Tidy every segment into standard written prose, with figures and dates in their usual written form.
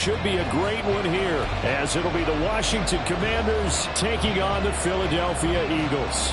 Should be a great one here, as it'll be the Washington Commanders taking on the Philadelphia Eagles.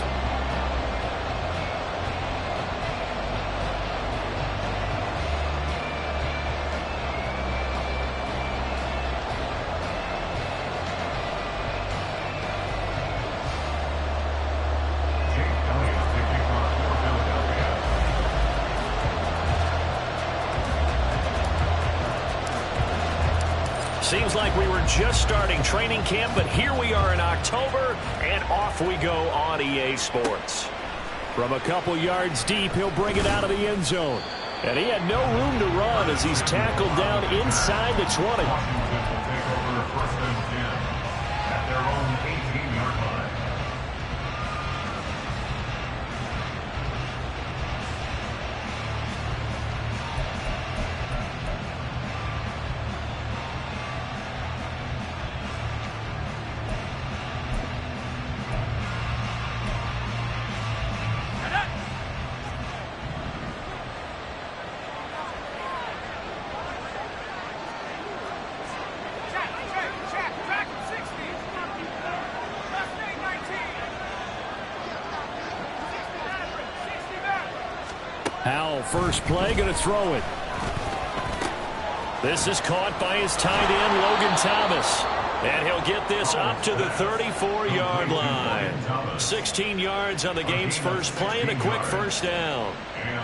Seems like we were just starting training camp, but here we are in October, and off we go on EA Sports. From a couple yards deep, he'll bring it out of the end zone. And he had no room to run as he's tackled down inside the 20. Washington will take over first and 10 at their own 18-yard line. Howell, first play, going to throw it. This is caught by his tight end, Logan Thomas. And he'll get this up to the 34-yard line. 16 yards on the game's first play and a quick first down.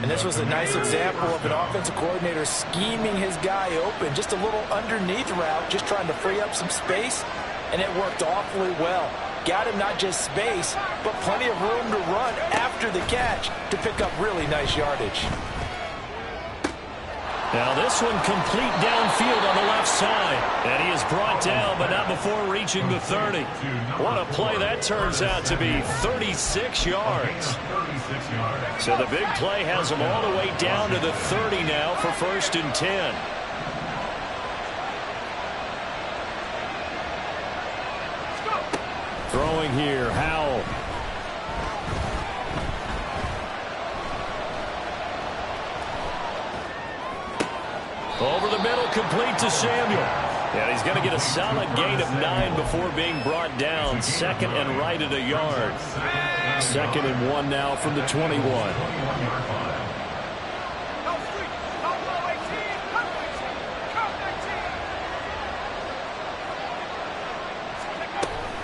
And this was a nice example of an offensive coordinator scheming his guy open. Just a little underneath route, just trying to free up some space, and it worked awfully well. Got him not just space, but plenty of room to run after the catch to pick up really nice yardage. Now this one complete downfield on the left side. And he is brought down, but not before reaching the 30. What a play that turns out to be, 36 yards. So the big play has him all the way down to the 30 now for first and 10. Throwing here, Howell. Over the middle, complete to Samuel. And he's going to get a solid gain of 9 before being brought down. Second and right at a yard. 2nd and 1 now from the 21.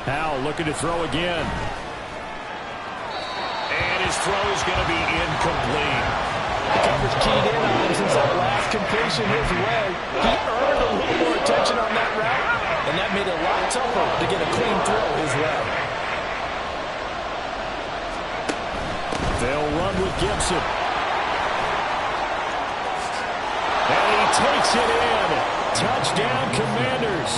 Howell looking to throw again. And his throw is going to be incomplete. Coverage keyed in on him since that last completion his way. He earned a little more attention on that route, and that made it a lot tougher to get a clean throw his way. They'll run with Gibson. And he takes it in. Touchdown, Commanders.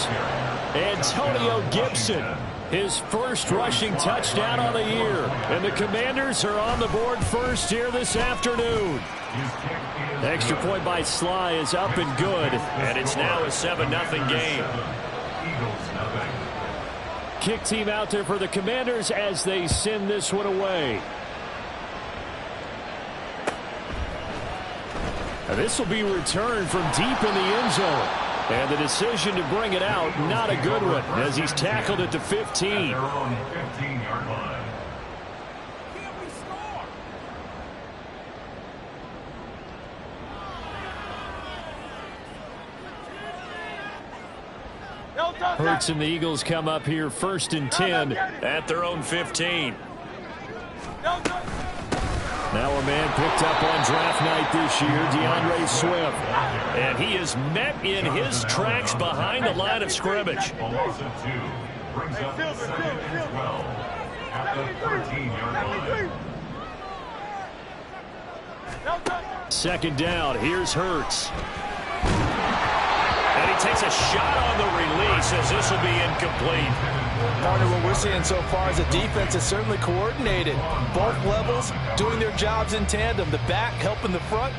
Antonio Gibson, his first rushing touchdown on the year. And the Commanders are on the board first here this afternoon. Extra point by Sly is up and good. And it's now a 7-0 game. Kick team out there for the Commanders as they send this one away. Now this will be returned from deep in the end zone. And the decision to bring it out, not a good one, as he's tackled at the 15. Hurts and the Eagles come up here first and 10 at their own 15. Now a man picked up on draft night this year, DeAndre Swift. And he is met in his tracks behind the line of scrimmage. Second down, here's Hurts. And he takes a shot on the release as this will be incomplete. Partner, what we're seeing so far is a defense is certainly coordinated. Both levels doing their jobs in tandem. The back helping the front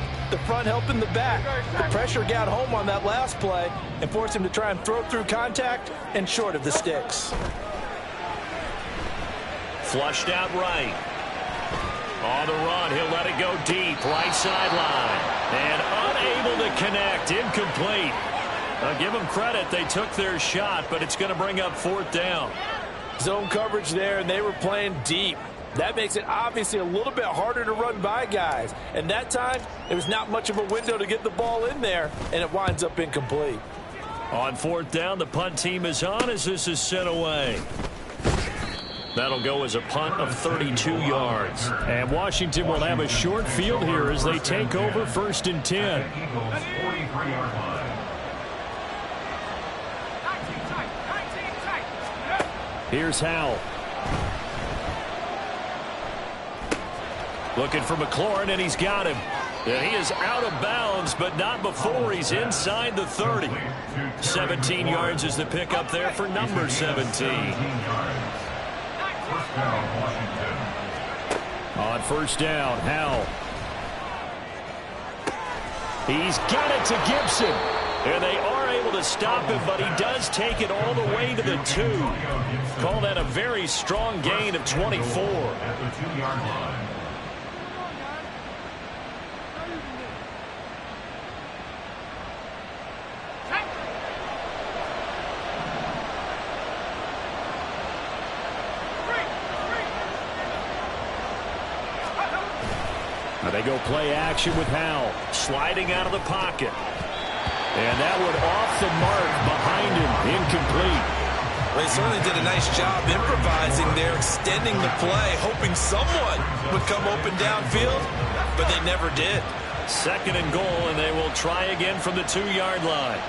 helping the back. The pressure got home on that last play and forced him to try and throw through contact and short of the sticks. Flushed out right. On the run, he'll let it go deep, right sideline. And unable to connect, incomplete. I'll give them credit. They took their shot, but it's going to bring up 4th down. Zone coverage there, and they were playing deep. That makes it obviously a little bit harder to run by guys. And that time, there was not much of a window to get the ball in there, and it winds up incomplete. On 4th down, the punt team is on as this is sent away. That'll go as a punt of 32 yards. And Washington will have a short field here as they take over 1st and 10. Here's Howell. Looking for McLaurin, and he's got him. And he is out of bounds, but not before he's inside the 30. 17 yards is the pickup there for number 17. On 1st down, Howell. He's got it to Gibson. And they are able to stop him, but he does take it all the way to the 2. Call that a very strong gain of 24. At the 2-yard line. They go play action with Howell. Sliding out of the pocket. And that one off the mark behind him. Incomplete. They certainly did a nice job improvising there, extending the play, hoping someone would come open downfield, but they never did. 2nd and goal, and they will try again from the 2-yard line.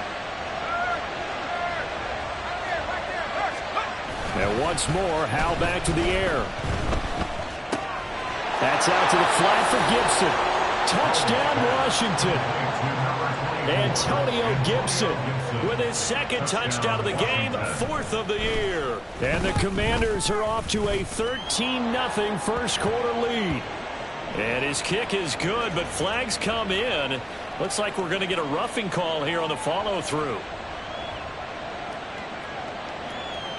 And once more, Howell back to the air. That's out to the flat for Gibson. Touchdown, Washington. Antonio Gibson with his 2nd touchdown of the game, 4th of the year. And the Commanders are off to a 13-0 first quarter lead. And his kick is good, but flags come in. Looks like we're going to get a roughing call here on the follow-through.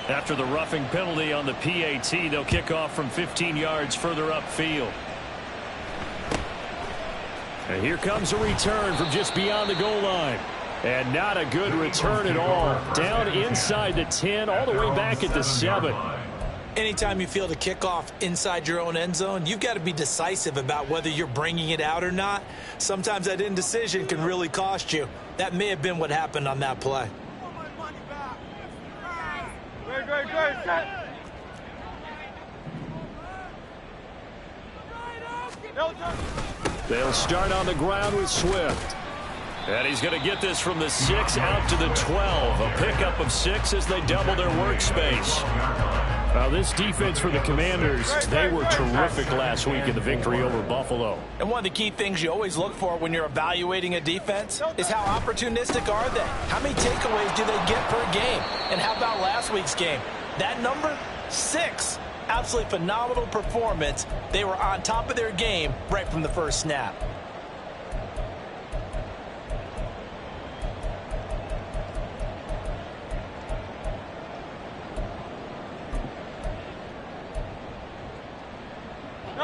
After the roughing penalty on the PAT, they'll kick off from 15 yards further upfield. And here comes a return from just beyond the goal line. And not a good return at all. Down inside the 10, all the way back at the 7. Anytime you field a kickoff inside your own end zone, you've got to be decisive about whether you're bringing it out or not. Sometimes that indecision can really cost you. That may have been what happened on that play. They'll start on the ground with Swift. And he's going to get this from the 6 out to the 12. A pickup of 6 as they double their workspace. Well, this defense for the Commanders, they were terrific last week in the victory over Buffalo. And one of the key things you always look for when you're evaluating a defense is how opportunistic are they? How many takeaways do they get per game? And how about last week's game? That number, 6. Absolutely phenomenal performance. They were on top of their game right from the first snap.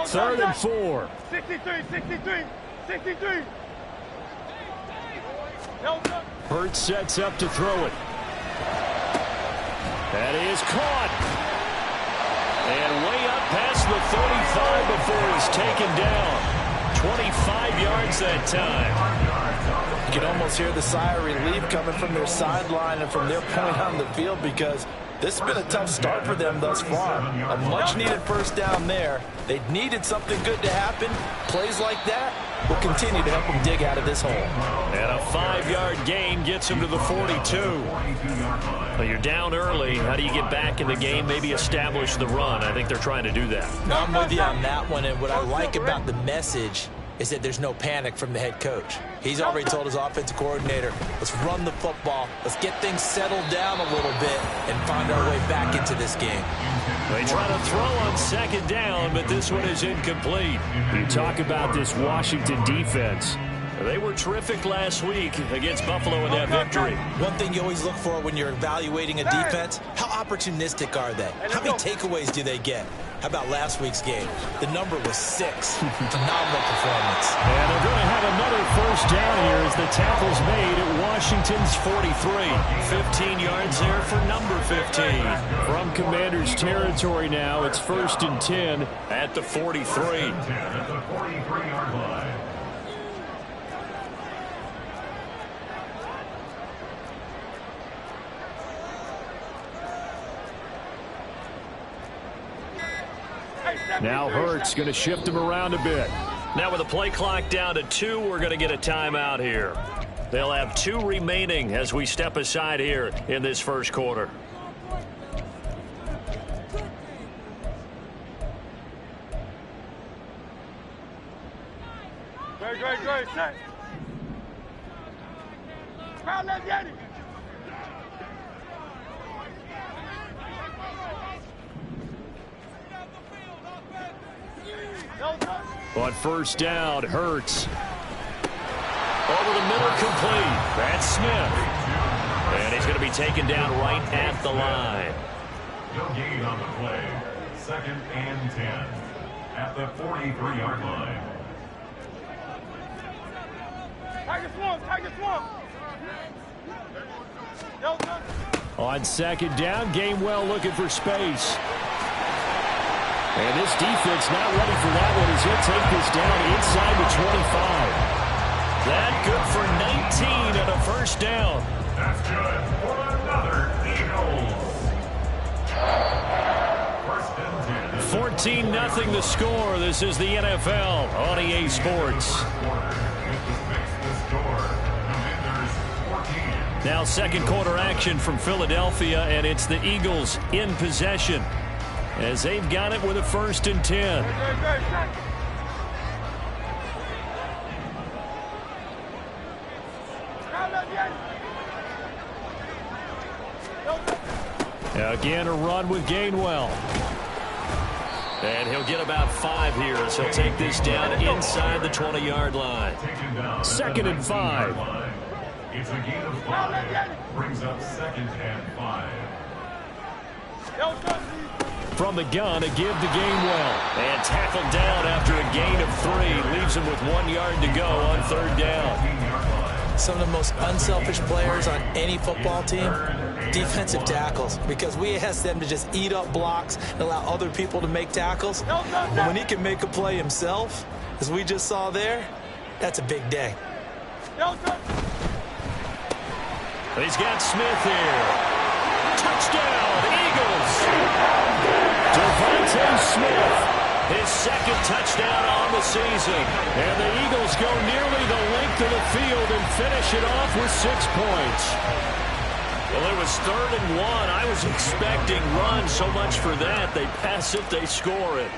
Third and 4. 63. Hurts sets up to throw it. That is caught. And way up past the 35 before he's taken down. 25 yards that time. You can almost hear the sigh of relief coming from their sideline and from their point on the field because this has been a tough start for them thus far. A much-needed first down there. They needed something good to happen. Plays like that will continue to help them dig out of this hole. And a 5-yard gain gets them to the 42. Well, you're down early. How do you get back in the game, maybe establish the run? I think they're trying to do that. I'm with you on that one, and what I like about the message is that there's no panic from the head coach. He's already told his offensive coordinator, let's run the football, let's get things settled down a little bit and find our way back into this game. They try to throw on second down, but this one is incomplete. You talk about this Washington defense. They were terrific last week against Buffalo in that victory. One thing you always look for when you're evaluating a defense, how opportunistic are they? How many takeaways do they get? How about last week's game? The number was 6. Phenomenal performance. And they're going to have another first down here as the tackle's made at Washington's 43. 15 yards there for number 15. From Commanders territory now, it's 1st and 10 at the 43. At the 43-yard line. Now Hurts going to shift him around a bit. Now with the play clock down to 2, we're going to get a timeout here. They'll have 2 remaining as we step aside here in this first quarter. Great, set. Let's get it. On first down, Hurts. Over the middle, complete. That's Smith. And he's going to be taken down right at the line. No gain on the play. 2nd and 10 at the 43-yard line. Tiger swamp. On 2nd down, Gainwell looking for space. And this defense not ready for that one as he'll take this down inside the 25. That good for 19 and a first down. That's good for another Eagles. 14-0 the score. This is the NFL on EA Sports. Now second quarter action from Philadelphia, and it's the Eagles in possession as they've got it with a 1st and 10. Again, a run with Gainwell. And he'll get about 5 here as he'll take this down inside the 20-yard line. 2nd and 5. It's a gain of 5. Brings up 2nd and 5. From the gun, a give to Gainwell. And tackled down after a gain of 3. Leaves him with 1 yard to go on 3rd down. Some of the most unselfish players on any football team, defensive tackles, because we ask them to just eat up blocks and allow other people to make tackles. But when he can make a play himself, as we just saw there, that's a big day. He's got Smith here. Touchdown, Eagles! Devontae Smith. His 2nd touchdown on the season. And the Eagles go nearly the length of the field and finish it off with 6 points. Well, it was 3rd and 1. I was expecting run so much for that. They pass it, they score it.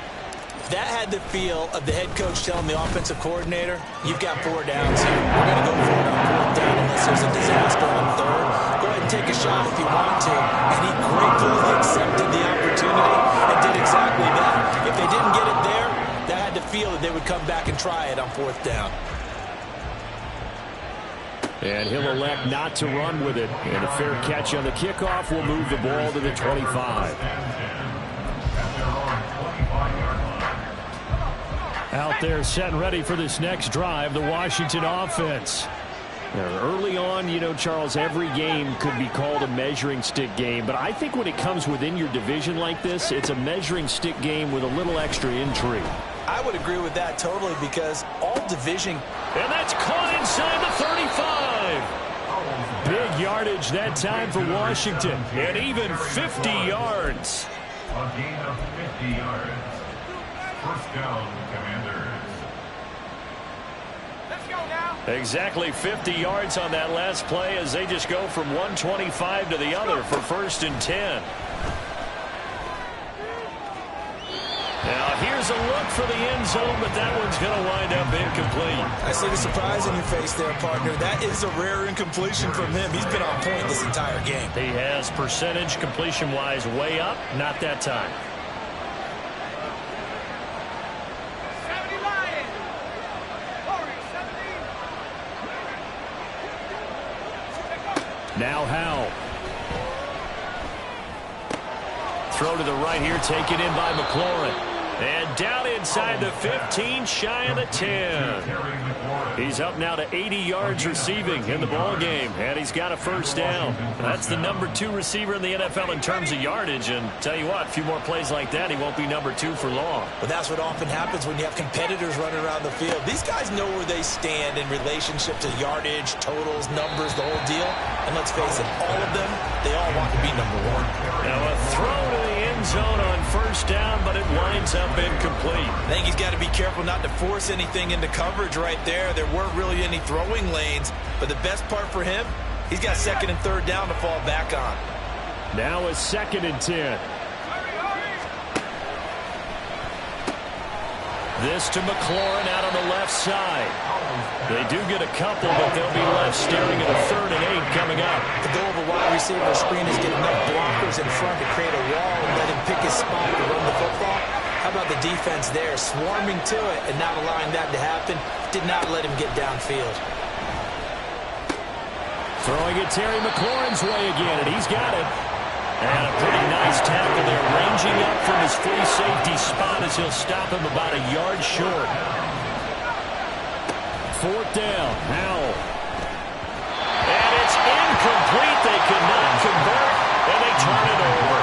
That had the feel of the head coach telling the offensive coordinator, you've got 4 downs here. We're going to go for it on 4th down unless there's a disaster on 3rd. Go ahead and take a shot if you want to. And he gratefully accepted the opportunity and did exactly that. If they didn't get it there, that had the feel that they would come back and try it on 4th down. And he'll elect not to run with it. And a fair catch on the kickoff will move the ball to the 25. Out there set and ready for this next drive, the Washington offense. Now, early on, you know, Charles, every game could be called a measuring stick game. But I think when it comes within your division like this, it's a measuring stick game with a little extra intrigue. I would agree with that totally because all division. And that's caught inside the 35. Big yardage that time for Washington. And even 50 yards. A gain of 50 yards. 1st down, Commanders. Let's go now. Exactly 50 yards on that last play as they just go from 125 to the other for 1st and 10. Now here's a look for the end zone, but that one's going to wind up incomplete. I see the surprise in your face there, partner. That is a rare incompletion from him. He's been on point this entire game. He has percentage completion-wise way up, not that time. Now Howell. throw to the right here, taken in by McLaurin. And down inside the 15, shy of the 10. He's up now to 80 yards receiving in the ball game, and he's got a first down. That's the #2 receiver in the NFL in terms of yardage, and tell you what, a few more plays like that, he won't be #2 for long. But that's what often happens when you have competitors running around the field. These guys know where they stand in relationship to yardage, totals, numbers, the whole deal. And let's face it, all of them, they all want to be #1. Now a throw to the end zone on first down, but it winds up incomplete. I think he's got to be careful not to force anything into coverage right there. There weren't really any throwing lanes, but the best part for him, he's got 2nd and 3rd down to fall back on. Now a 2nd and 10. This to McLaurin out on the left side. They do get a couple, but they'll be left staring at a 3rd and 8 coming up. The goal of a wide receiver screen is get enough blockers in front to create a wall and let him pick his spot to run the football. How about the defense there, swarming to it and not allowing that to happen? Did not let him get downfield. Throwing it Terry McLaurin's way again, and he's got it. And a pretty nice tackle there, ranging up from his free safety spot as he'll stop him about a yard short. 4th down, Howell. And it's incomplete. They could not convert, and they turn it over.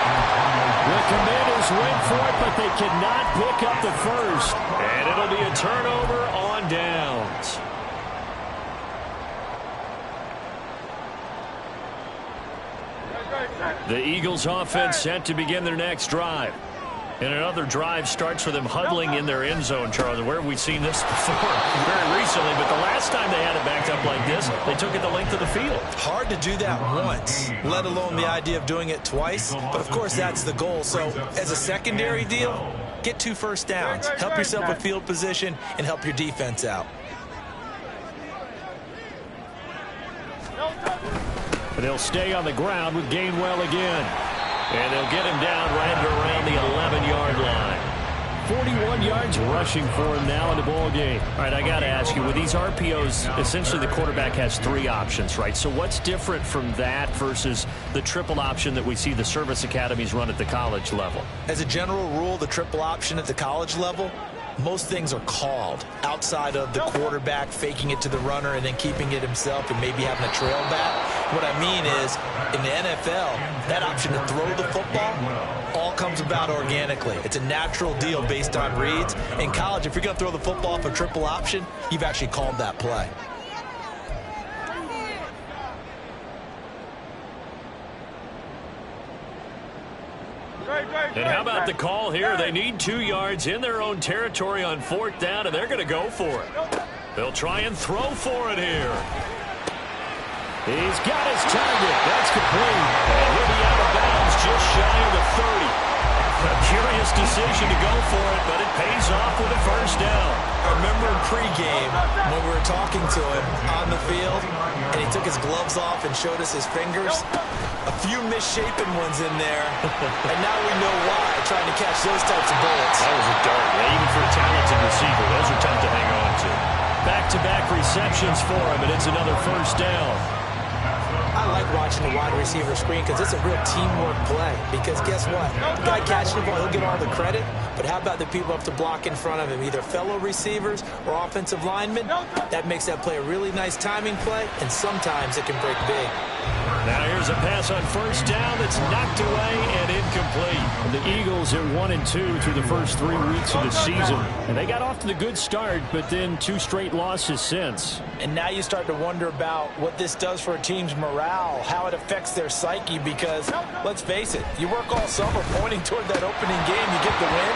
The Commanders went for it, but they could not pick up the first. And it'll be a turnover on downs. The Eagles offense set to begin their next drive. And another drive starts with them huddling in their end zone, Charlie. Where have we seen this before? Very recently, but the last time they had it backed up like this, they took it the length of the field. Hard to do that once, let alone the idea of doing it twice. But, of course, that's the goal. So, as a secondary deal, get 2 first downs. Help yourself with field position and help your defense out. But they'll stay on the ground with Gainwell again. And they'll get him down right around the 11-yard line. 41 yards rushing for him now in the ball game. All right, I got to ask you, with these RPOs, essentially the quarterback has 3 options, right? So what's different from that versus the triple option that we see the service academies run at the college level? As a general rule, the triple option at the college level, most things are called outside of the quarterback faking it to the runner and then keeping it himself and maybe having a trail back. What I mean is, in the NFL, that option to throw the football all comes about organically. It's a natural deal based on reads. In college, if you're going to throw the football off a triple option, you've actually called that play. And how about the call here? They need 2 yards in their own territory on 4th down, and they're going to go for it. They'll try and throw for it here. He's got his target. That's complete. And he'll be out of bounds just shy of the 30. A curious decision to go for it, but it pays off with a first down. I remember in pregame when we were talking to him on the field, and he took his gloves off and showed us his fingers. A few misshapen ones in there, and now we know why, trying to catch those types of bullets. That was a dart. Yeah, even for a talented receiver, those are tough to hang on to. Back-to-back receptions for him, and it's another first down. I like watching the wide receiver screen because it's a real teamwork play. Because guess what? The guy catching the ball, he'll get all the credit. But how about the people up to block in front of him, either fellow receivers or offensive linemen? That makes that play a really nice timing play, and sometimes it can break big. Now here's a pass on first down that's knocked away and incomplete. The Eagles are 1-2 through the first 3 weeks of the season. And they got off to the good start, but then 2 straight losses since. And now you start to wonder about what this does for a team's morale, how it affects their psyche, because, let's face it, you work all summer pointing toward that opening game, you get the win,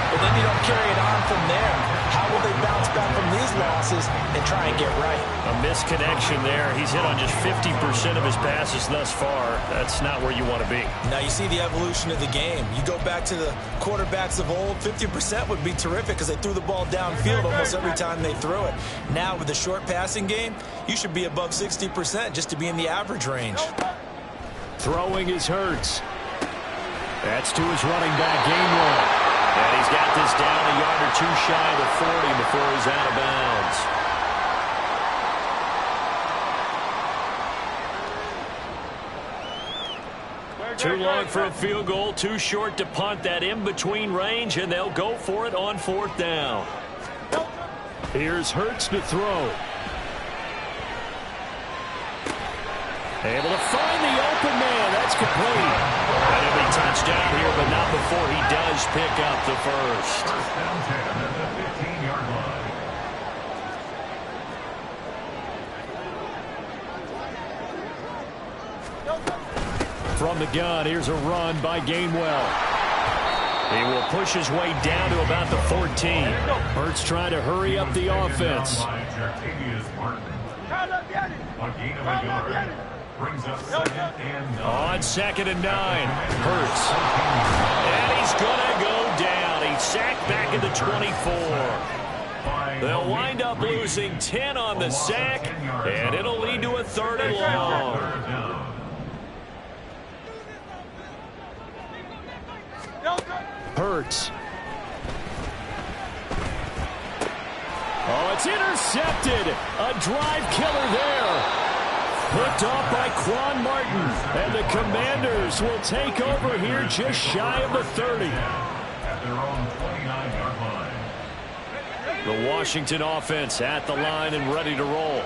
but then you don't carry it on from there. How will they bounce back from these losses and try and get right? A misconnection there. He's hit on just 50% of his passes thus far. That's not where you want to be. Now you see the evolution of the game. You go back to the quarterbacks of old, 50% would be terrific because they threw the ball downfield almost every time they threw it. Now with the short passing game, you should be above 60% just to be in the average range. Throwing is Hurts. That's to his running back, Gainwell. And he's got this down a yard or 2 shy of the 40 before he's out of bounds. Too long for a field goal, too short to punt that in-between range, and they'll go for it on 4th down. Here's Hurts to throw. Able to find the open man. That's complete. And he'll be touchdown here, but not before he does pick up the first. First down 10 at the 15-yard line. From the gun, here's a run by Gainwell. He will push his way down to about the 14. Hurts trying to hurry up the offense. Brings up 2nd and 9. On 2nd and 9, Hurts. And he's going to go down. He's sacked back at the 24. They'll wind up losing 10 on the sack, and it'll lead to a 3rd and long. Hurts. Oh, it's intercepted. A drive killer there. Picked off by Quan Martin. And the Commanders will take over here just shy of the 30. At their own 29-yard line. The Washington offense at the line and ready to roll.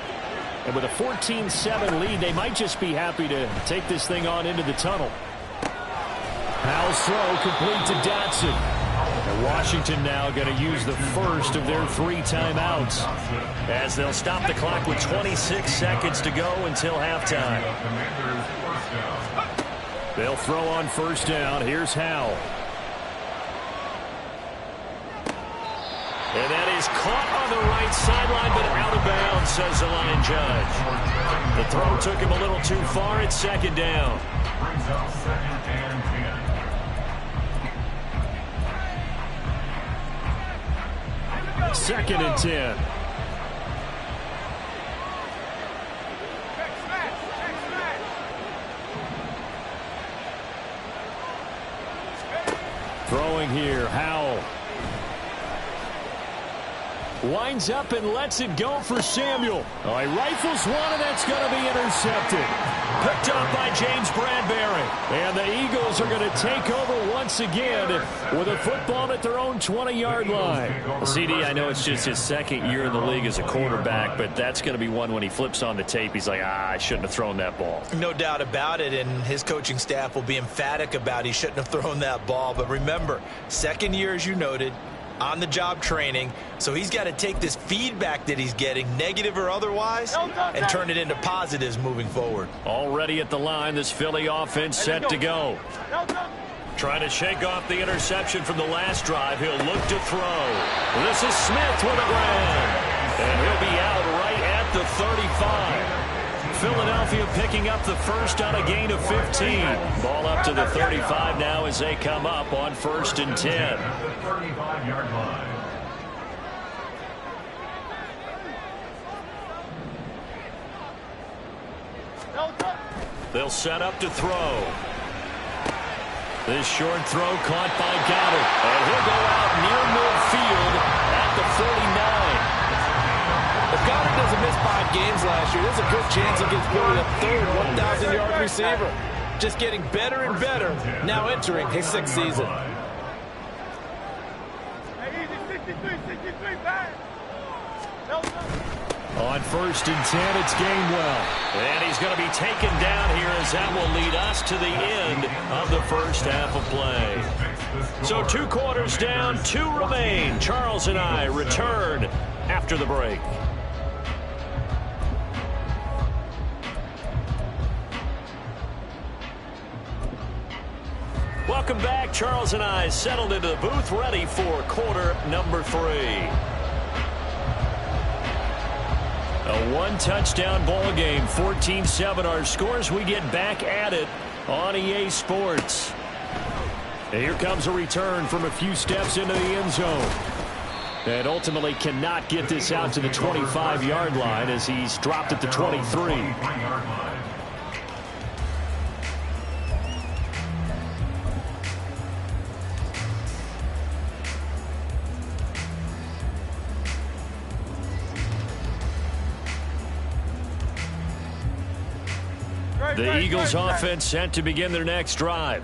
And with a 14-7 lead, they might just be happy to take this thing on into the tunnel. Howell's throw complete to Dotson. And Washington now going to use the first of their 3 timeouts, as they'll stop the clock with 26 seconds to go until halftime. They'll throw on 1st down. Here's Howell. And that is caught on the right sideline, but out of bounds, says the line judge. The throw took him a little too far. It's 2nd down. Brings up 2nd and 10. 2nd and 10. Throwing here, Howell. Winds up and lets it go for Samuel. Oh, he rifles one, and that's going to be intercepted. Picked up by James Bradbury. And the Eagles are going to take over once again with a football at their own 20-yard line. Well, CD, I know it's just his 2nd year in the league as a quarterback, but that's going to be one when he flips on the tape. He's like, I shouldn't have thrown that ball. No doubt about it, and his coaching staff will be emphatic about he shouldn't have thrown that ball. But remember, 2nd year, as you noted, on-the-job training, so he's got to take this feedback that he's getting, negative or otherwise, and turn it into positives moving forward. Already at the line, this Philly offense set to go. Trying to shake off the interception from the last drive. He'll look to throw. This is Smith with a grab, and he'll be out right at the 35. Philadelphia picking up the first on a gain of 15. Ball up to the 35 now as they come up on 1st and 10. At the 35-yard line. They'll set up to throw. This short throw caught by Goddard. And he'll go out near midfield at the 49. If Goddard doesn't miss 5 games last year, there's a good chance he gets Billy a 3rd 1,000-yard receiver. Just getting better and better, now entering his 6th season. Hey, easy, 63, bang. On 1st and 10, it's Gainwell. And he's going to be taken down here as that will lead us to the end of the first half of play. So 2 quarters down, 2 remain. Charles and I return after the break. Welcome back. Charles and I settled into the booth, ready for quarter number 3. A 1-touchdown ball game, 14-7 our scores. We get back at it on EA Sports. And here comes a return from a few steps into the end zone. And ultimately cannot get this out to the 25-yard line as he's dropped at the 23. The Eagles offense set to begin their next drive.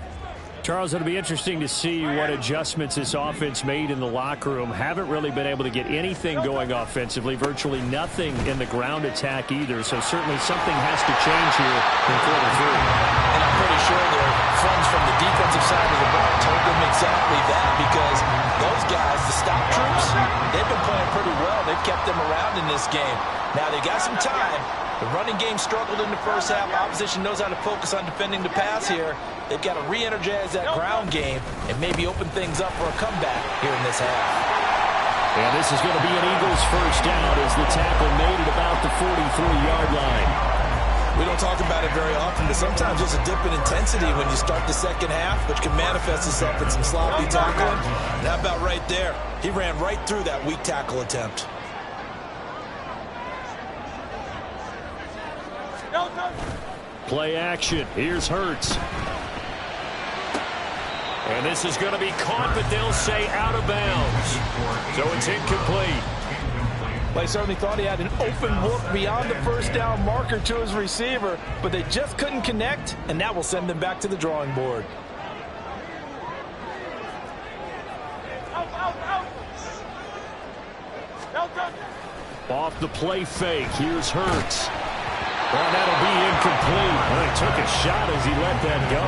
Charles, it'll be interesting to see what adjustments this offense made in the locker room. Haven't really been able to get anything going offensively, virtually nothing in the ground attack either. So certainly something has to change here in quarter three. And I'm pretty sure their friends from the defensive side of the ball told them exactly that, because those guys, the stop troops, they've been playing pretty well. They've kept them around in this game. Now they got some time. The running game struggled in the first half. Opposition knows how to focus on defending the pass here. They've got to re-energize that ground game and maybe open things up for a comeback here in this half. And this is going to be an Eagles first down as the tackle made at about the 43-yard line. We don't talk about it very often, but sometimes there's a dip in intensity when you start the second half, which can manifest itself in some sloppy tackling. And how about right there? He ran right through that weak tackle attempt. Play action. Here's Hurts. And this is going to be caught, but they'll say out of bounds. So it's incomplete. Well, I certainly thought he had an open look beyond the first down marker to his receiver, but they just couldn't connect, and that will send them back to the drawing board. Off the play fake. Here's Hurts. Well, that'll be incomplete. Well, he took a shot as he let that go.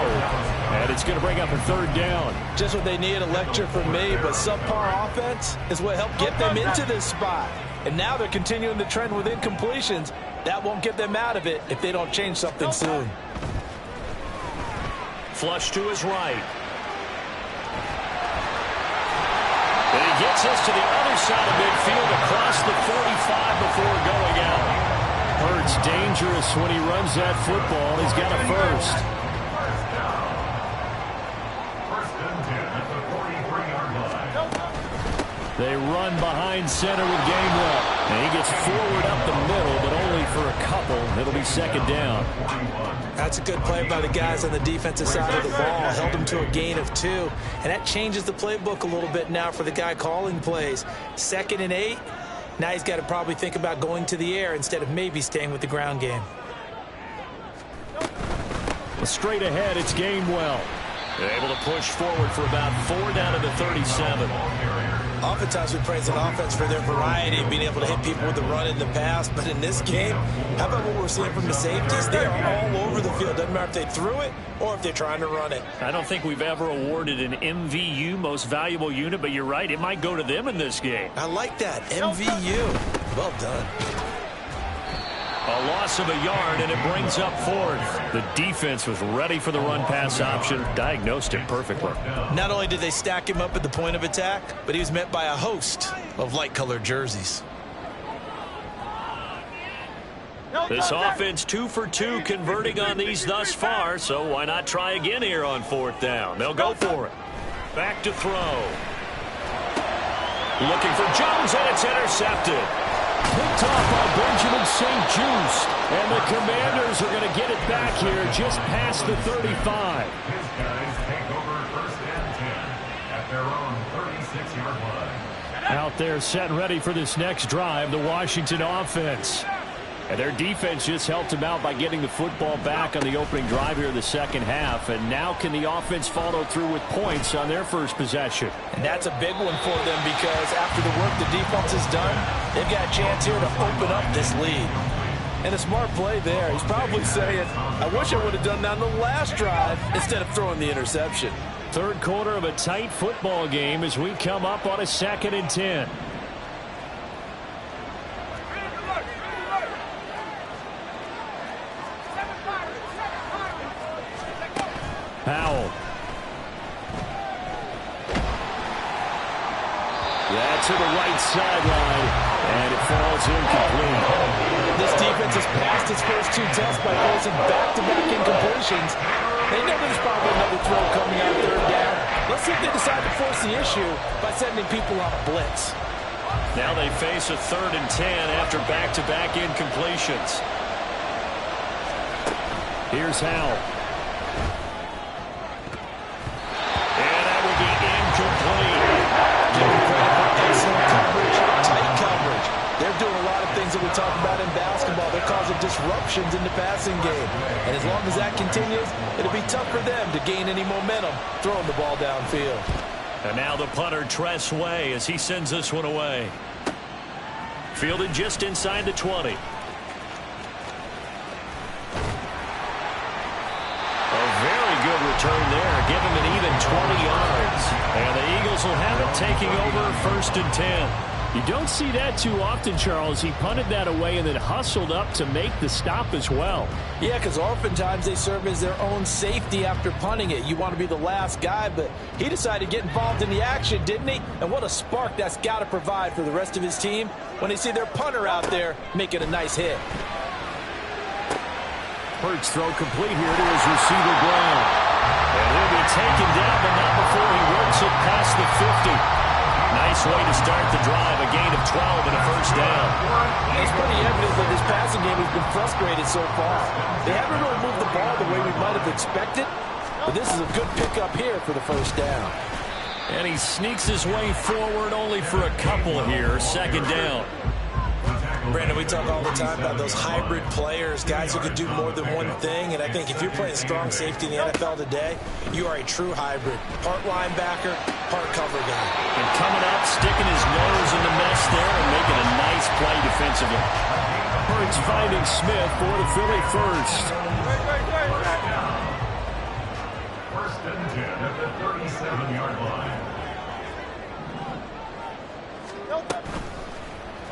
And it's going to bring up a third down. Just what they need, a lecture from me, but subpar offense is what helped get them into this spot. And now they're continuing the trend with incompletions. That won't get them out of it if they don't change something soon. Flush to his right. And he gets us to the other side of midfield across the 45 before going out. Hurts dangerous when he runs that football. He's got a first. They run behind center with Gainwell. And he gets forward up the middle, but only for a couple. It'll be second down. That's a good play by the guys on the defensive side of the ball. Held them to a gain of 2. And that changes the playbook a little bit now for the guy calling plays. 2nd and 8. Now he's got to probably think about going to the air instead of maybe staying with the ground game. Straight ahead, it's Gainwell. Able to push forward for about 4 down to the 37. Oftentimes we praise an offense for their variety and being able to hit people with the run in the pass. But in this game, how about what we're seeing from the safeties? They are all over the field. Doesn't matter if they threw it or if they're trying to run it. I don't think we've ever awarded an MVU, most valuable unit, but you're right. It might go to them in this game. I like that. MVU. Well done. A loss of a yard, and it brings up 4th. The defense was ready for the run-pass option, diagnosed it perfectly. Not only did they stack him up at the point of attack, but he was met by a host of light-colored jerseys. This offense 2 for 2 converting on these thus far, so why not try again here on 4th down? They'll go for it. Back to throw. Looking for Jones, and it's intercepted. Picked off by Benjamin St-Juste. And the Commanders are going to get it back here just past the 35. His guys take over 1st and 10 at their own 36-yard line. Out there set and ready for this next drive, the Washington offense. And their defense just helped them out by getting the football back on the opening drive here in the second half. And now can the offense follow through with points on their first possession? And that's a big one for them, because after the work the defense has done, they've got a chance here to open up this lead. And a smart play there. He's probably saying, I wish I would have done that on the last drive instead of throwing the interception. Third quarter of a tight football game as we come up on a 2nd and 10. Powell. That's to the right sideline, and it falls incomplete. This defense has passed its first 2 tests by forcing back-to-back incompletions. They know there's probably another throw coming on 3rd down. Let's see if they decide to force the issue by sending people on a blitz. Now they face a 3rd and 10 after back-to-back incompletions. Here's Howell. options in the passing game. And as long as that continues, it'll be tough for them to gain any momentum throwing the ball downfield. And now the punter, Tress Way, as he sends this one away. Fielded just inside the 20. A very good return there. Give him an even 20 yards. And the Eagles will have it, taking over 1st and 10. You don't see that too often, Charles. He punted that away and then hustled up to make the stop as well. Yeah, because oftentimes they serve as their own safety after punting it. You want to be the last guy, but he decided to get involved in the action, didn't he? And what a spark that's got to provide for the rest of his team when they see their punter out there making a nice hit. Hurts throw complete here to his receiver, Brown. And he'll be taken down, but not before he works it past the 50. Nice way to start the drive, a gain of 12 and a 1st down. It's pretty evident that this passing game has been frustrated so far. They haven't really moved the ball the way we might have expected, but this is a good pickup here for the 1st down. And he sneaks his way forward only for a couple here, 2nd down. Brandon, we talk all the time about those hybrid players, guys who can do more than one thing, and I think if you're playing strong safety in the NFL today, you are a true hybrid. Part linebacker, part cover guy. And coming up, sticking his nose in the mess there and making a nice play defensively. Hurts finding Smith for the Philly 1st. 1st and 10 at the 37-yard line.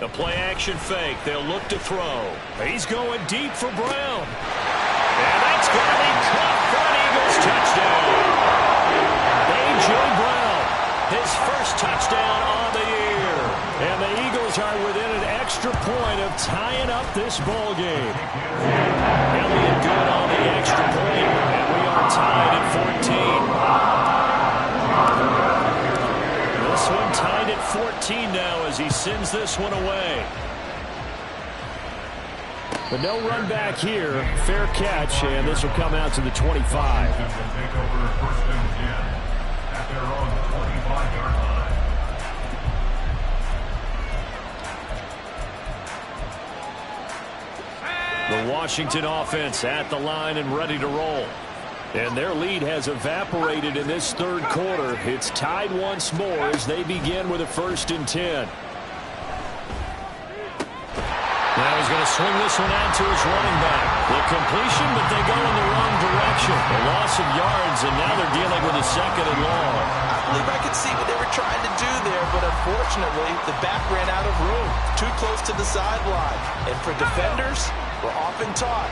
The play-action fake. They'll look to throw. He's going deep for Brown. And that's going to be caught for an Eagles touchdown. A.J. Brown, his 1st touchdown on the year. And the Eagles are within an extra point of tying up this ball game. Elliott good on the extra point. And we are tied at 14. This one tied at 14 now as he sends this one away. But no run back here. Fair catch, and this will come out to the 25. Take over 1st and 10 at their own 25-yard line. The Washington offense at the line and ready to roll. And their lead has evaporated in this 3rd quarter. It's tied once more as they begin with a 1st and 10. Now he's going to swing this one out to his running back. The completion, but they go in the wrong direction. A loss of yards, and now they're dealing with a 2nd and long. I believe I could see what they were trying to do there, but unfortunately, the back ran out of room. Too close to the sideline. And for defenders, we're often taught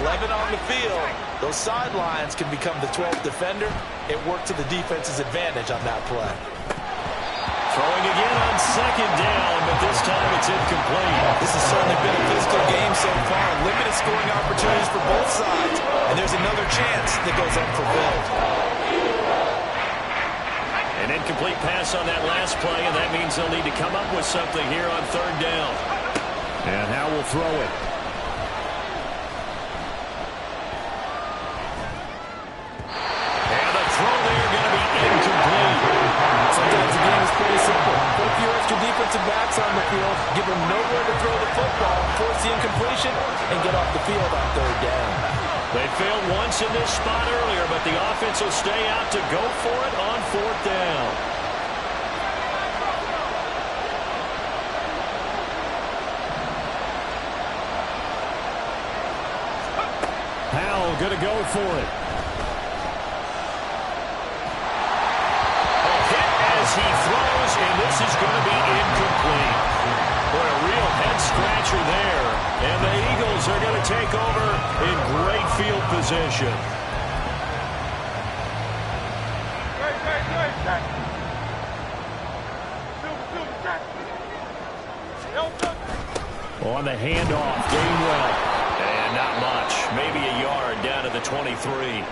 11 on the field. Those sidelines can become the 12th defender. It worked to the defense's advantage on that play. Throwing again on 2nd down, but this time it's incomplete. This has certainly been a physical game so far. Limited scoring opportunities for both sides. And there's another chance that goes unfulfilled. An incomplete pass on that last play, and that means they'll need to come up with something here on 3rd down. And how will throw it. And the throw there going to be incomplete. Sometimes the game is pretty simple. Put a few extra defensive backs on the field, give them nowhere to throw the football, force the incompletion, and get off the field on 3rd down. They failed once in this spot earlier, but the offense will stay out to go for it on 4th down. Howell going to go for it. As he throws, and this is going to be incomplete. What a real head-scratcher there. And the Eagles are going to take over in great field position. On the handoff, Gainwell. And not much. Maybe a yard down to the 23.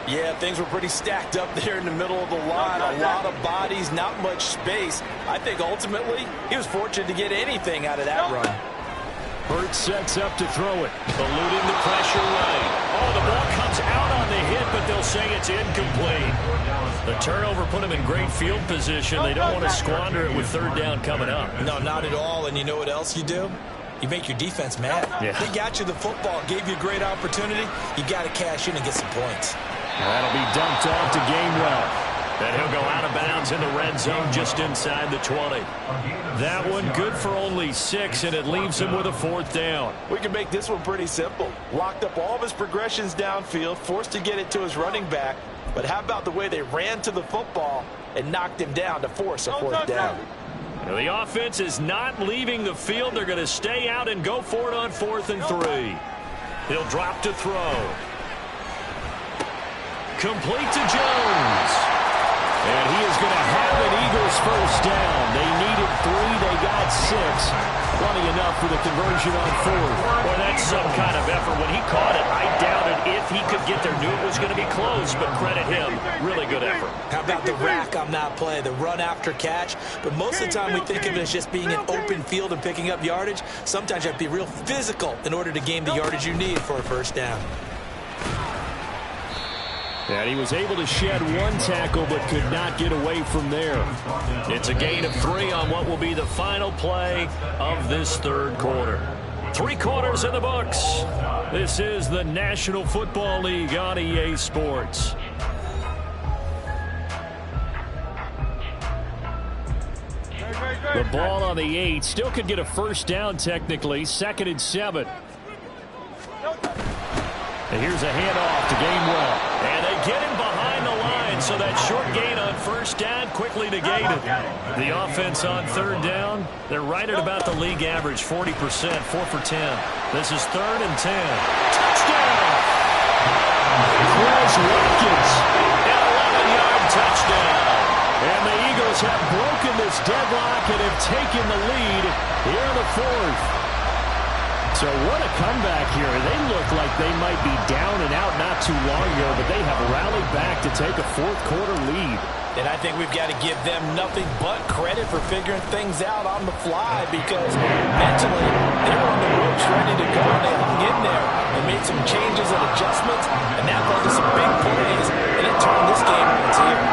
Yeah, things were pretty stacked up there in the middle of the line. A lot of bodies, not much space. I think ultimately he was fortunate to get anything out of that run. Hurts sets up to throw it. Eluding the pressure right. Oh, the ball comes out on the hit, but they'll say it's incomplete. The turnover put them in great field position. They don't want to squander it with 3rd down coming up. No, not at all. And you know what else you do? You make your defense mad. Yeah. They got you the football, gave you a great opportunity. You got to cash in and get some points. That'll be dumped off to Gainwell. And he'll go out of bounds in the red zone just inside the 20. That one good for only 6, and it leaves him with a 4th down. We can make this one pretty simple. Locked up all of his progressions downfield, forced to get it to his running back. But how about the way they ran to the football and knocked him down to force a 4th down? Now the offense is not leaving the field. They're going to stay out and go for it on 4th and 3. He'll drop to throw. Complete to Jones. And he is going to have an Eagles 1st down. They needed 3. They got 6. Plenty enough for the conversion on 4th. Boy, that's some kind of effort. When he caught it, I doubted if he could get there. Knew it was going to be close, but credit him. Really good effort. How about the rack on that play, the run after catch? But most of the time we think of it as just being an open field and picking up yardage. Sometimes you have to be real physical in order to gain the yardage you need for a 1st down. And he was able to shed 1 tackle but could not get away from there. It's a gain of 3 on what will be the final play of this 3rd quarter. 3 quarters in the books. This is the National Football League on EA Sports. The ball on the 8. Still could get a 1st down technically. 2nd and 7. And here's a handoff to Gainwell. And they get him behind the line, so that short gain on 1st down quickly negated. The offense on 3rd down, they're right at about the league average, 40%, 4 for 10. This is 3rd and 10. Touchdown! Quez Watkins. An 11-yard touchdown. And the Eagles have broken this deadlock and have taken the lead here in the 4th. So what a comeback here. They look like they might be down and out not too long ago, but they have rallied back to take a 4th quarter lead. And I think we've got to give them nothing but credit for figuring things out on the fly, because mentally they were on the ropes ready to go, and they hung in there and made some changes and adjustments, and that led to some big plays, and it turned this game on its ear.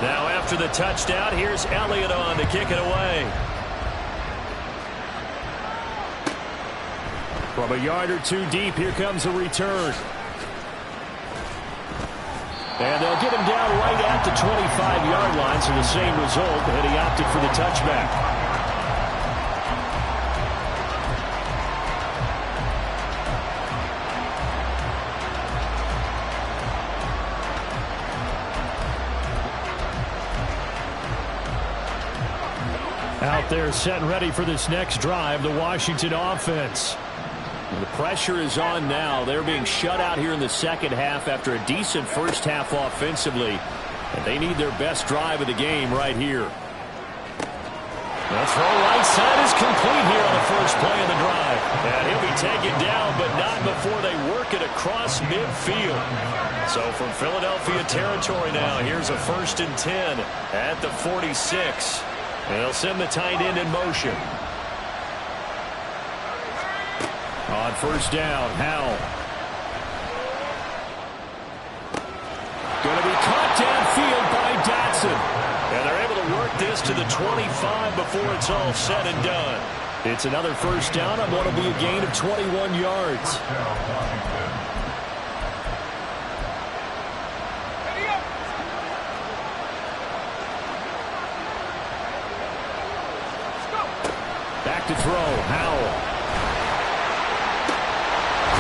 Now after the touchdown, here's Elliott on to kick it away. From a yard or 2 deep, here comes a return. And they'll get him down right at the 25-yard line, so the same result, and he opted for the touchback. Out there set and ready for this next drive, the Washington offense. The pressure is on now. They're being shut out here in the 2nd half after a decent 1st half offensively. And they need their best drive of the game right here. The throw right side is complete here on the 1st play of the drive. And he'll be taken down, but not before they work it across midfield. So from Philadelphia territory now, here's a 1st and 10 at the 46. And they'll send the tight end in motion. On 1st down, Howell. Going to be caught downfield by Dotson. And they're able to work this to the 25 before it's all said and done. It's another 1st down on what will be a gain of 21 yards. Back to throw, Howell.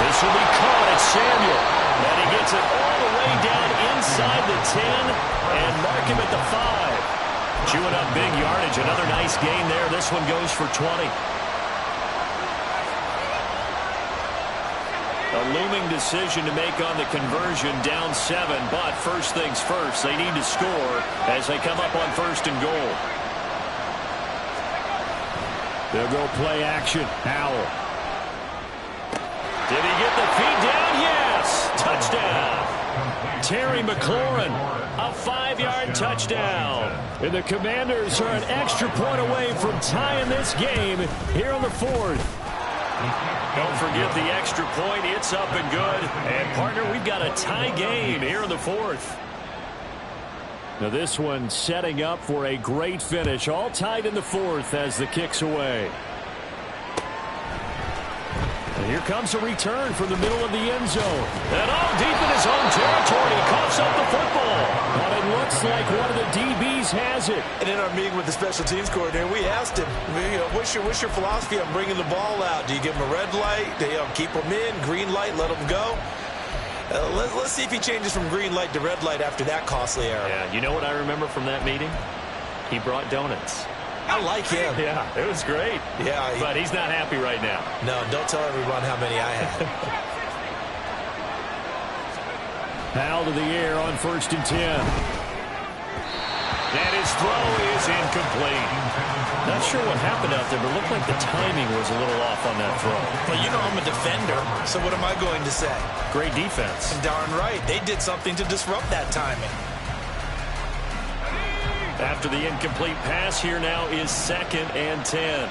This will be caught at Samuel. And he gets it all the way down inside the 10 and mark him at the 5. Chewing up big yardage. Another nice gain there. This one goes for 20. A looming decision to make on the conversion, down 7. But first things first, they need to score as they come up on 1st and goal. They'll go play action. Howell. Did he get the feet down? Yes! Touchdown! Terry McLaurin, a 5-yard touchdown. And the Commanders are an extra point away from tying this game here in the 4th. Don't forget the extra point. It's up and good. And, partner, we've got a tie game here in the 4th. Now this one setting up for a great finish. All tied in the fourth as the kick's away. And here comes a return from the middle of the end zone. And all deep in his own territory. He coughs up the football. But it looks like one of the DBs has it. And in our meeting with the special teams coordinator, we asked him, what's your philosophy on bringing the ball out? Do you give him a red light? Do you keep him in? Green light, let him go? Let's see if he changes from green light to red light after that costly error. Yeah, you know what I remember from that meeting? He brought donuts. I like him. Yeah, it was great. Yeah, but he's not happy right now. No, don't tell everyone how many I had. Howell to the air on 1st and 10. And his throw is incomplete. Not sure what happened out there, but it looked like the timing was a little off on that throw. Well, you know I'm a defender, so what am I going to say? Great defense. Darn right. They did something to disrupt that timing. After the incomplete pass, here now is 2nd and 10.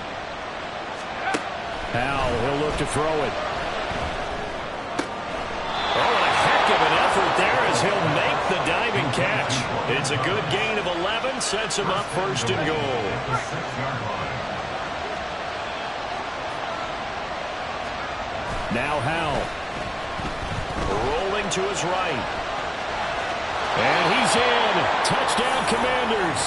Howell, he'll look to throw it. Oh, a heck of an effort there as he'll make the diving catch. It's a good gain of 11, sets him up 1st and goal. Now Howell. Rolling to his right. And he's in. Touchdown, Commanders.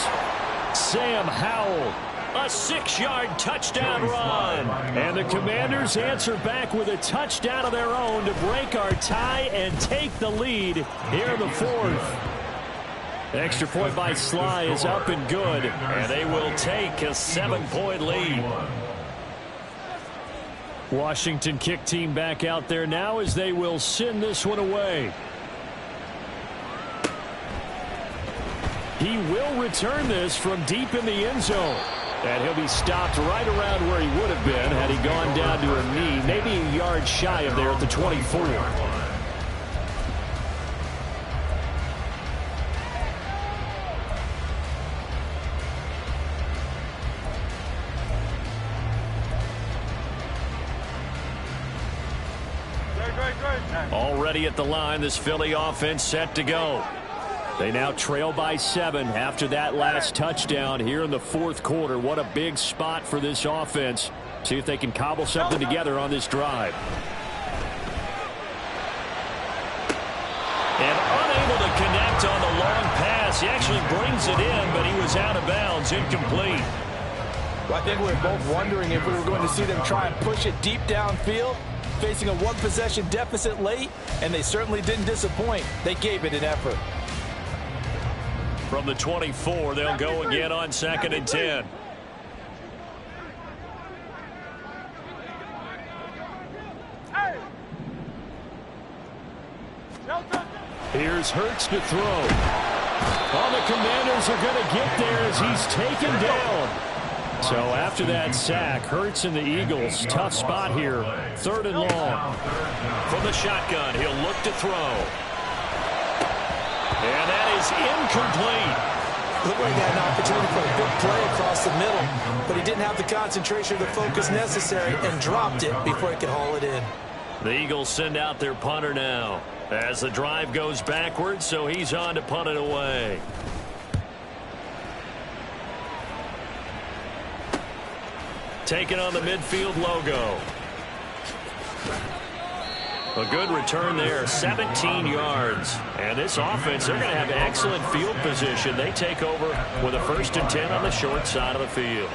Sam Howell. A 6-yard touchdown run. And the Commanders answer back with a touchdown of their own to break our tie and take the lead here in the fourth. Extra point by Sly is up and good. And they will take a 7-point lead. Washington kick team back out there now as they will send this one away. He will return this from deep in the end zone. And he'll be stopped right around where he would have been had he gone down to a knee, maybe a yard shy of there at the 24. Already at the line, this Philly offense set to go. They now trail by 7 after that last touchdown here in the fourth quarter. What a big spot for this offense. See if they can cobble something together on this drive. And unable to connect on the long pass. He actually brings it in, but he was out of bounds, incomplete. Well, I think we were both wondering if we were going to see them try and push it deep downfield, facing a one-possession deficit late, and they certainly didn't disappoint. They gave it an effort. From the 24, they'll go again on 2nd and 10. Here's Hurts to throw. All the Commanders are going to get there as he's taken down. So after that sack, Hurts and the Eagles, tough spot here. 3rd and long. From the shotgun, he'll look to throw. And that is incomplete. Looked like he had an opportunity for a big play across the middle, but he didn't have the concentration or the focus necessary and dropped it before he could haul it in. The Eagles send out their punter now as the drive goes backwards, so he's on to punt it away. Taking on the midfield logo. A good return there, 17 yards. And this offense, they're going to have excellent field position. They take over with a 1st and 10 on the short side of the field.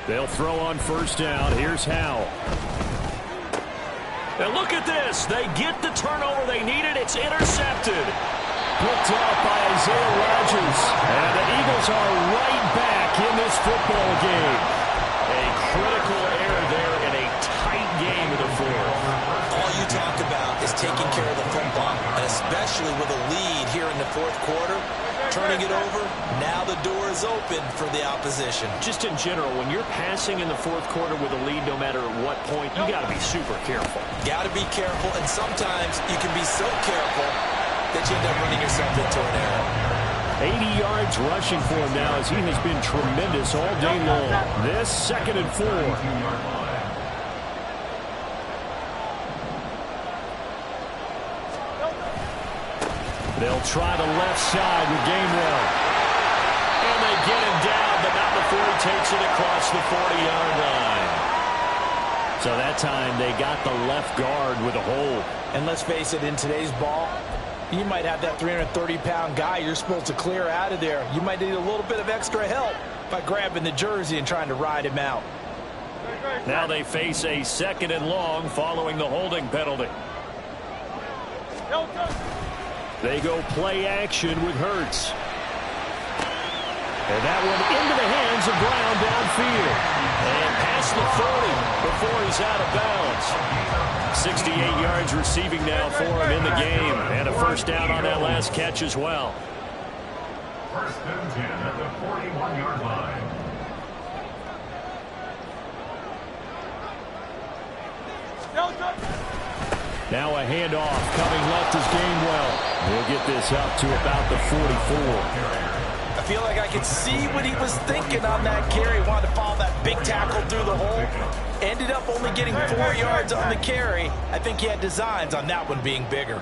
They'll throw on 1st down. Here's Howell. And look at this. They get the turnover they needed. It's intercepted. Picked up by Isaiah Rodgers. And the Eagles are right back in this football game. A critical error there in a tight game in the fourth. All you talk about is taking care of the football, and especially with a lead here in the fourth quarter. Turning it over, now the door is open for the opposition. Just in general, when you're passing in the fourth quarter with a lead, no matter at what point, you got to be super careful. Got to be careful, and sometimes you can be so careful that you end up running yourself into an error. 80 yards rushing for him now as he has been tremendous all day long. This 2nd and 4. They'll try the left side with Gainwell. And they get him down, but not before he takes it across the 40-yard line. So that time they got the left guard with a hold. And let's face it, in today's ball, you might have that 330-pound guy you're supposed to clear out of there. You might need a little bit of extra help by grabbing the jersey and trying to ride him out. Now they face a 2nd and long following the holding penalty. They go play action with Hurts. And that one into the hands of Brown downfield. And past the 40 before he's out of bounds. 68 yards receiving now for him in the game. And a first down on that last catch as well. 1st and 10 at the 41-yard line. Now a handoff coming left is Gainwell. We'll get this up to about the 44. I feel like I could see what he was thinking on that carry. Wanted to follow that big tackle through the hole. Ended up only getting 4 yards on the carry. I think he had designs on that one being bigger.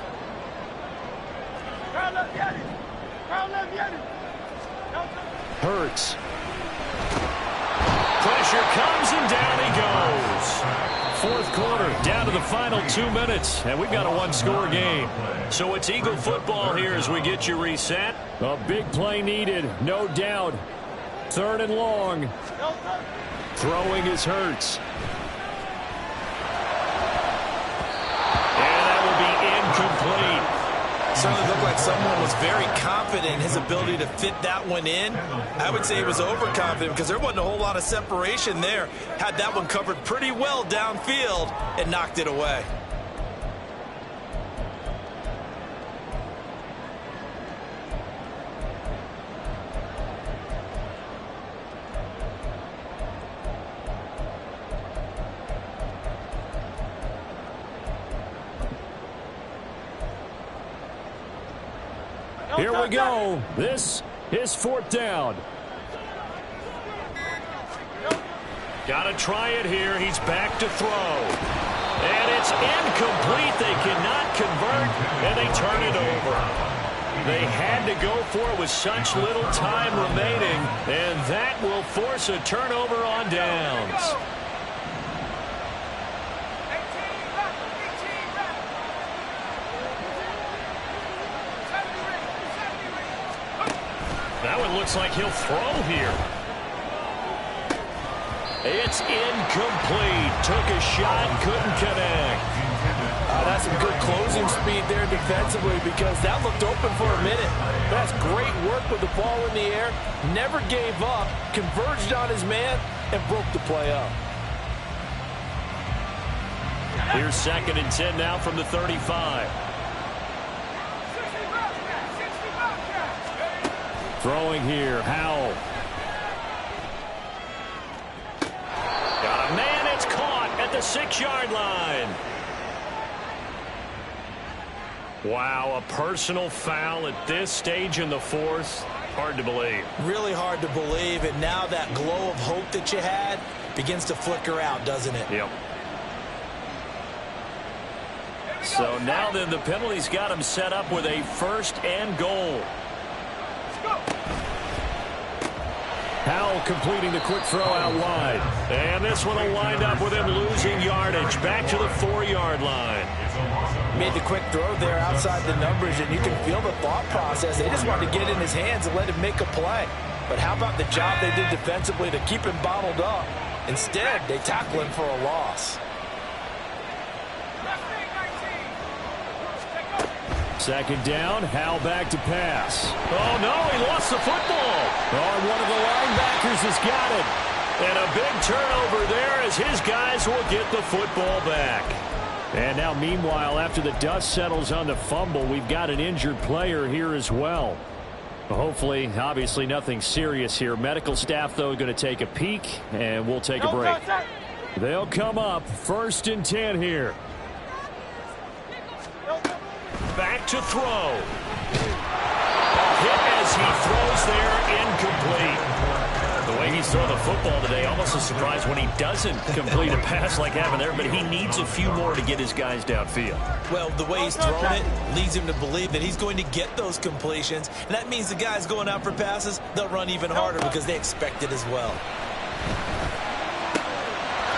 Hurts. Pressure comes and down he goes. 4th quarter, down to the final 2 minutes, and we've got a one-score game. So it's Eagle football here as we get you reset. A big play needed, no doubt. 3rd and long. Throwing is Hurts. And that will be incomplete. Certainly looked like someone was very confident in his ability to fit that one in. I would say he was overconfident because there wasn't a whole lot of separation there. Had that one covered pretty well downfield and knocked it away. Here we go. This is 4th down. Got to try it here. He's back to throw. And it's incomplete. They cannot convert, and they turn it over. They had to go for it with such little time remaining, and that will force a turnover on downs. That one looks like he'll throw here. It's incomplete. Took a shot, couldn't connect. That's some good closing speed there defensively because that looked open for a minute. That's great work with the ball in the air. Never gave up, converged on his man, and broke the play up. Here's 2nd and 10 now from the 35. Throwing here, Howell. Got a man, it's caught at the 6-yard line. Wow, a personal foul at this stage in the 4th. Hard to believe. Really hard to believe, and now that glow of hope that you had begins to flicker out, doesn't it? Yep. So now then the penalty's got him set up with a 1st and goal. Howell completing the quick throw out wide. And this one will wind up with him losing yardage. Back to the 4-yard line. Made the quick throw there outside the numbers, and you can feel the thought process. They just wanted to get in his hands and let him make a play. But how about the job they did defensively to keep him bottled up? Instead, they tackle him for a loss. 2nd down, Howell back to pass. Oh, no, he lost the football. Oh, one of the linebackers has got it. And a big turnover there as his guys will get the football back. And now, meanwhile, after the dust settles on the fumble, we've got an injured player here as well. Hopefully, obviously, nothing serious here. Medical staff, though, going to take a peek, and we'll take a break. They'll come up 1st and 10 here. Back to throw. Hit as he football today. Almost a surprise when he doesn't complete a pass like happened there, but he needs a few more to get his guys downfield. Well, the way he's thrown it leads him to believe that he's going to get those completions, and that means the guys going out for passes, they'll run even harder because they expect it as well.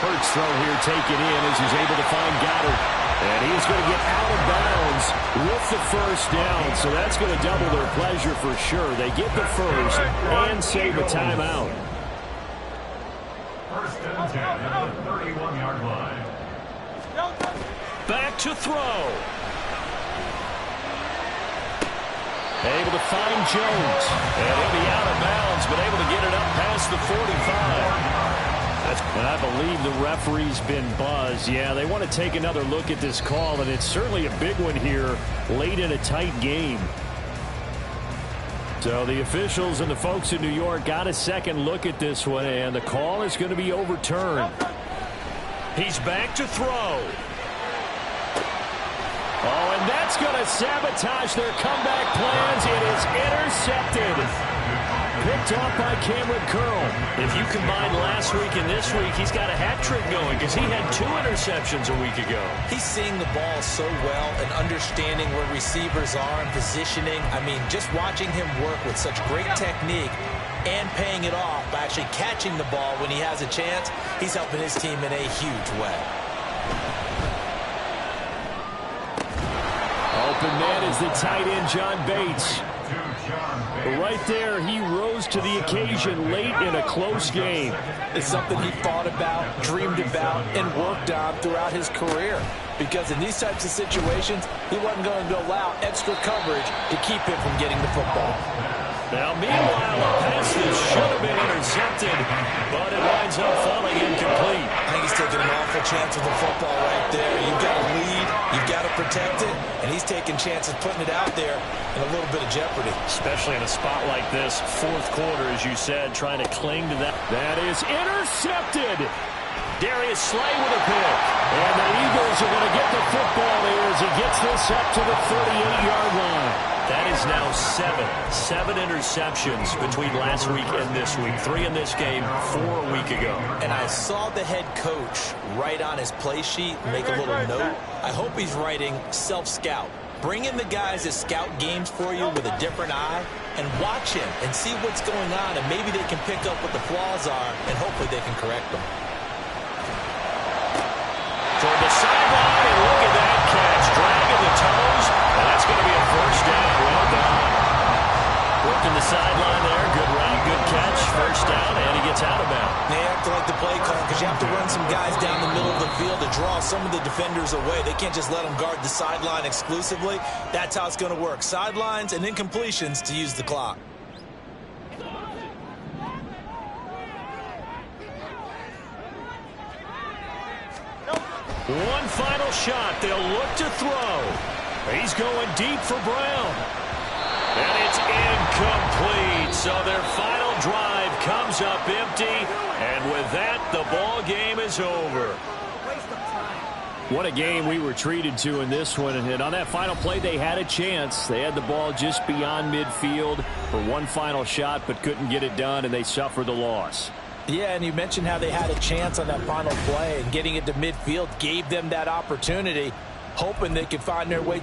Hurts throw here taken in as he's able to find Goddard. And he's going to get out of bounds with the first down. So that's going to double their pleasure for sure. They get the first and save a timeout. First and 10 at the 31-yard line. Back to throw. Able to find Jones. And he'll be out of bounds, but able to get it up past the 45. And I believe the referee's been buzzed. Yeah, they want to take another look at this call, and it's certainly a big one here late in a tight game. So the officials and the folks in New York got a second look at this one, and the call is going to be overturned. He's back to throw. Oh, and that's going to sabotage their comeback plans. It is intercepted. Picked off by Cameron Curl. If you combine last week and this week, he's got a hat trick going because he had 2 interceptions a week ago. He's seeing the ball so well and understanding where receivers are and positioning. I mean, just watching him work with such great technique and paying it off by actually catching the ball when he has a chance, he's helping his team in a huge way. Open man is the tight end, John Bates. Right there, he rose to the occasion late in a close game. It's something he thought about, dreamed about, and worked on throughout his career. Because in these types of situations, he wasn't going to allow extra coverage to keep him from getting the football. Now, meanwhile, a pass that should have been intercepted, but it winds up falling incomplete. I think he's taking an awful chance with the football right there. You've got to lead, you've got to protect it, and he's taking chances putting it out there in a little bit of jeopardy. Especially in a spot like this, fourth quarter, as you said, trying to cling to that. That is intercepted. Darius Slay with a pick. And the Eagles are going to get the football here as he gets this up to the 38-yard line. That is now 7 interceptions between last week and this week. 3 in this game, 4 a week ago. And I saw the head coach write on his play sheet, make a little note. I hope he's writing self-scout. Bring in the guys that scout games for you with a different eye and watch him and see what's going on, and maybe they can pick up what the flaws are, and hopefully they can correct them. Toward the sideline, and look at that catch. Dragging the toes, and that's going to be a first down. Well done. Working the sideline there. Good route, good catch. First down, and he gets out of bounds. They have to like the play call because you have to run some guys down the middle of the field to draw some of the defenders away. They can't just let them guard the sideline exclusively. That's how it's going to work. Sidelines and incompletions to use the clock. One final shot. They'll look to throw. He's going deep for Brown. And it's incomplete. So their final drive comes up empty. And with that, the ball game is over. What a game we were treated to in this one. And on that final play, they had a chance. They had the ball just beyond midfield for one final shot, but couldn't get it done, and they suffered the loss. Yeah, and you mentioned how they had a chance on that final play, and getting it to midfield gave them that opportunity, hoping they could find their way.